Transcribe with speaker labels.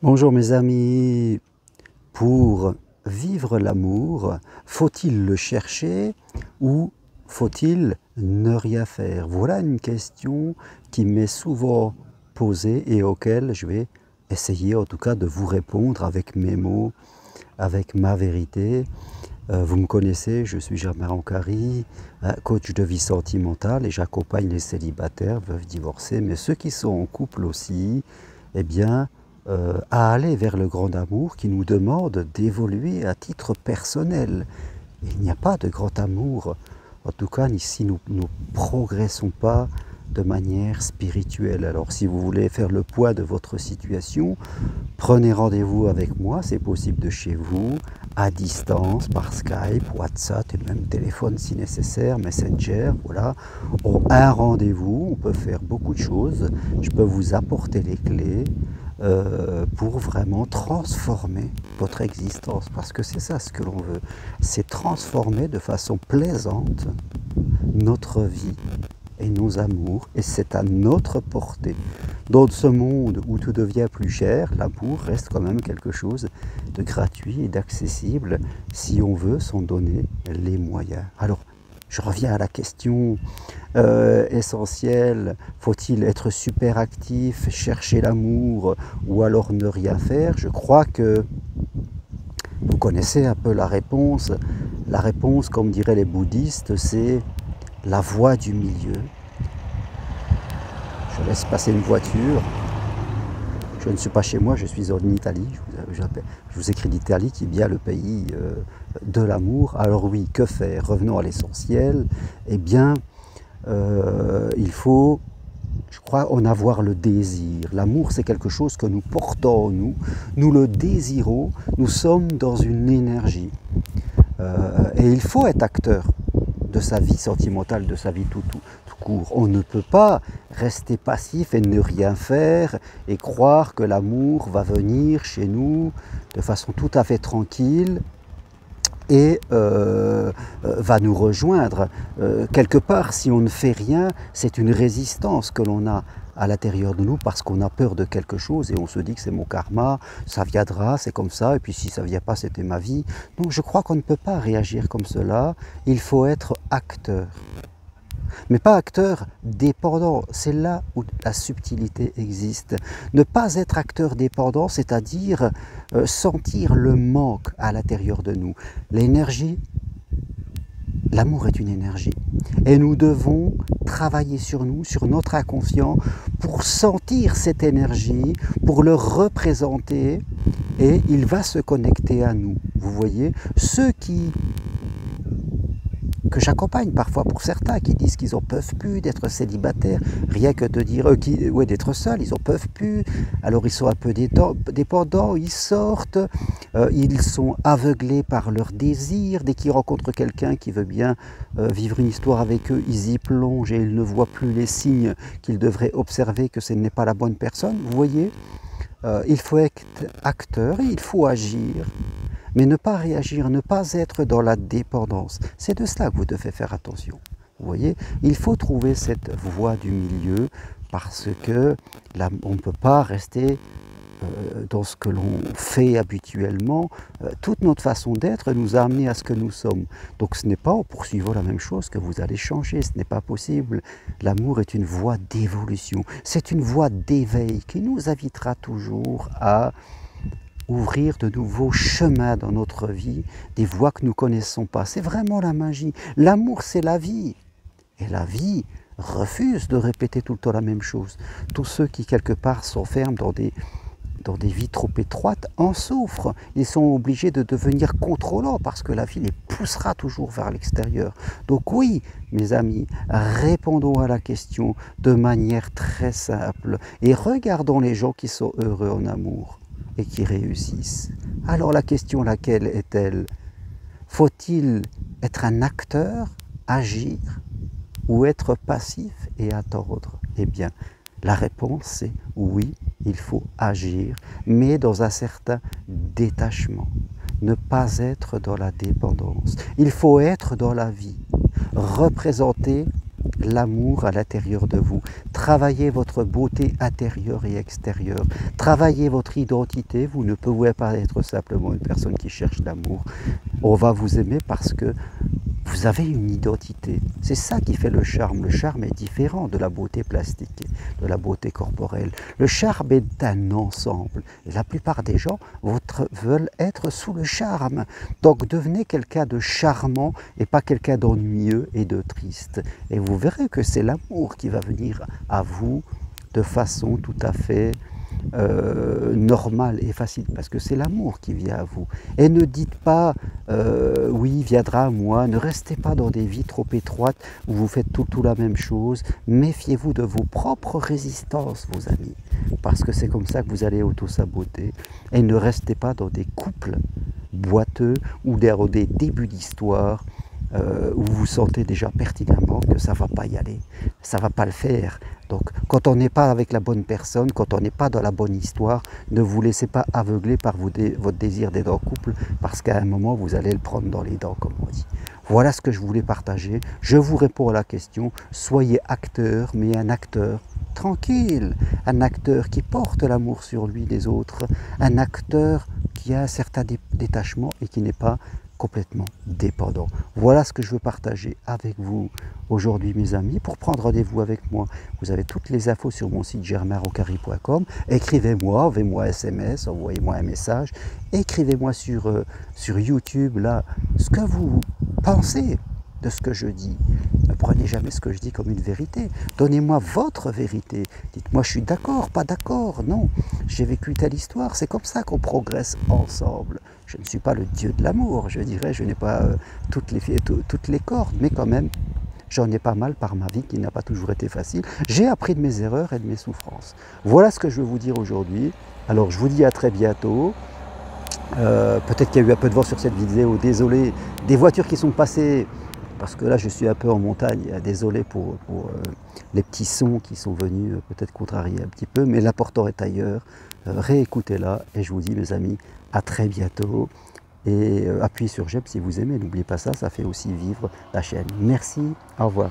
Speaker 1: Bonjour mes amis, pour vivre l'amour, faut-il le chercher ou faut-il ne rien faire? Voilà une question qui m'est souvent posée et auquel je vais essayer en tout cas de vous répondre avec mes mots, avec ma vérité. Vous me connaissez, je suis Germain Rancari, coach de vie sentimentale et j'accompagne les célibataires, veuves divorcés, mais ceux qui sont en couple aussi, eh bien, à aller vers le grand amour qui nous demande d'évoluer à titre personnel. Et il n'y a pas de grand amour, en tout cas si nous ne progressons pas de manière spirituelle. Alors si vous voulez faire le poids de votre situation, prenez rendez-vous avec moi, c'est possible de chez vous, à distance, par Skype, WhatsApp et même téléphone si nécessaire, Messenger, voilà. Un rendez-vous, on peut faire beaucoup de choses, je peux vous apporter les clés pour vraiment transformer votre existence, parce que c'est ça ce que l'on veut, c'est transformer de façon plaisante notre vie et nos amours, et c'est à notre portée. Dans ce monde où tout devient plus cher, l'amour reste quand même quelque chose de gratuit et d'accessible si on veut s'en donner les moyens. Alors, je reviens à la question essentielle, faut-il être super actif, chercher l'amour ou alors ne rien faire? Je crois que vous connaissez un peu la réponse. La réponse, comme diraient les bouddhistes, c'est la voie du milieu. Je laisse passer une voiture. Je ne suis pas chez moi, je suis en Italie. Je vous écris d'Italie qui est bien le pays de l'amour. Alors oui, que faire? Revenons à l'essentiel. Eh bien, il faut, je crois, en avoir le désir. L'amour, c'est quelque chose que nous portons en nous. Nous le désirons. Nous sommes dans une énergie. Et il faut être acteur de sa vie sentimentale, de sa vie tout court. On ne peut pas rester passif et ne rien faire et croire que l'amour va venir chez nous de façon tout à fait tranquille et va nous rejoindre. Quelque part, si on ne fait rien, c'est une résistance que l'on a à l'intérieur de nous parce qu'on a peur de quelque chose et on se dit que c'est mon karma, ça viendra, c'est comme ça, et puis si ça ne vient pas, c'était ma vie. Donc je crois qu'on ne peut pas réagir comme cela, il faut être acteur. Mais pas acteur dépendant, c'est là où la subtilité existe. Ne pas être acteur dépendant, c'est-à-dire sentir le manque à l'intérieur de nous. L'énergie, l'amour est une énergie. Et nous devons travailler sur nous, sur notre inconscient, pour sentir cette énergie, pour le représenter, et il va se connecter à nous. Vous voyez, ceux que j'accompagne parfois pour certains qui disent qu'ils n'en peuvent plus d'être célibataires, rien que de dire d'être seuls, ils n'en peuvent plus, alors ils sont un peu dépendants, ils sortent, ils sont aveuglés par leurs désirs, dès qu'ils rencontrent quelqu'un qui veut bien vivre une histoire avec eux, ils y plongent et ils ne voient plus les signes qu'ils devraient observer que ce n'est pas la bonne personne, vous voyez. Il faut être acteur et il faut agir. Mais ne pas réagir, ne pas être dans la dépendance. C'est de cela que vous devez faire attention. Vous voyez, il faut trouver cette voie du milieu parce que là, on ne peut pas rester dans ce que l'on fait habituellement. Toute notre façon d'être nous a amené à ce que nous sommes. Donc ce n'est pas en poursuivant la même chose que vous allez changer, ce n'est pas possible. L'amour est une voie d'évolution, c'est une voie d'éveil qui nous invitera toujours à ouvrir de nouveaux chemins dans notre vie, des voies que nous ne connaissons pas. C'est vraiment la magie. L'amour, c'est la vie. Et la vie refuse de répéter tout le temps la même chose. Tous ceux qui, quelque part, s'enferment dans des vies trop étroites en souffrent. Ils sont obligés de devenir contrôlants parce que la vie les poussera toujours vers l'extérieur. Donc oui, mes amis, répondons à la question de manière très simple et regardons les gens qui sont heureux en amour et qui réussissent. Alors la question, laquelle est-elle? Faut-il être un acteur, agir, ou être passif et attendre? Eh bien, la réponse c'est oui, il faut agir, mais dans un certain détachement. Ne pas être dans la dépendance. Il faut être dans la vie, représenter l'amour à l'intérieur de vous. Travaillez votre beauté intérieure et extérieure. Travaillez votre identité. Vous ne pouvez pas être simplement une personne qui cherche l'amour. On va vous aimer parce que vous avez une identité. C'est ça qui fait le charme. Le charme est différent de la beauté plastique, de la beauté corporelle. Le charme est un ensemble. Et la plupart des gens veulent être sous le charme. Donc devenez quelqu'un de charmant et pas quelqu'un d'ennuyeux et de triste. Et vous verrez que c'est l'amour qui va venir à vous de façon tout à fait normale et facile, parce que c'est l'amour qui vient à vous. Et ne dites pas oui, il viendra à moi. Ne restez pas dans des vies trop étroites où vous faites tout la même chose. Méfiez-vous de vos propres résistances, vos amis, parce que c'est comme ça que vous allez auto-saboter. Et ne restez pas dans des couples boiteux ou dans des débuts d'histoire où vous sentez déjà pertinemment que ça ne va pas y aller, ça ne va pas le faire. Donc quand on n'est pas avec la bonne personne, quand on n'est pas dans la bonne histoire, ne vous laissez pas aveugler par votre désir d'être en couple, parce qu'à un moment vous allez le prendre dans les dents, comme on dit. Voilà ce que je voulais partager. Je vous réponds à la question, soyez acteur, mais un acteur tranquille, un acteur qui porte l'amour sur lui des autres, un acteur qui a un certain détachement et qui n'est pas complètement dépendant. Voilà ce que je veux partager avec vous aujourd'hui, mes amis. Pour prendre rendez-vous avec moi, vous avez toutes les infos sur mon site germainrocari.com. Écrivez-moi, envoyez-moi un SMS, envoyez-moi un message. Écrivez-moi sur YouTube, là, ce que vous pensez de ce que je dis. Ne prenez jamais ce que je dis comme une vérité. Donnez-moi votre vérité. Dites-moi, je suis d'accord, pas d'accord. Non, j'ai vécu telle histoire. C'est comme ça qu'on progresse ensemble. Je ne suis pas le Dieu de l'amour, je dirais. Je n'ai pas toutes les cordes, mais quand même, j'en ai pas mal par ma vie qui n'a pas toujours été facile. J'ai appris de mes erreurs et de mes souffrances. Voilà ce que je veux vous dire aujourd'hui. Alors, je vous dis à très bientôt. Peut-être qu'il y a eu un peu de vent sur cette vidéo. Désolé. Des voitures qui sont passées, parce que là je suis un peu en montagne, désolé pour les petits sons qui sont venus peut-être contrarier un petit peu, mais l'important est ailleurs. Réécoutez-la et je vous dis, mes amis, à très bientôt. Et appuyez sur j'aime si vous aimez, n'oubliez pas ça, ça fait aussi vivre la chaîne. Merci, au revoir.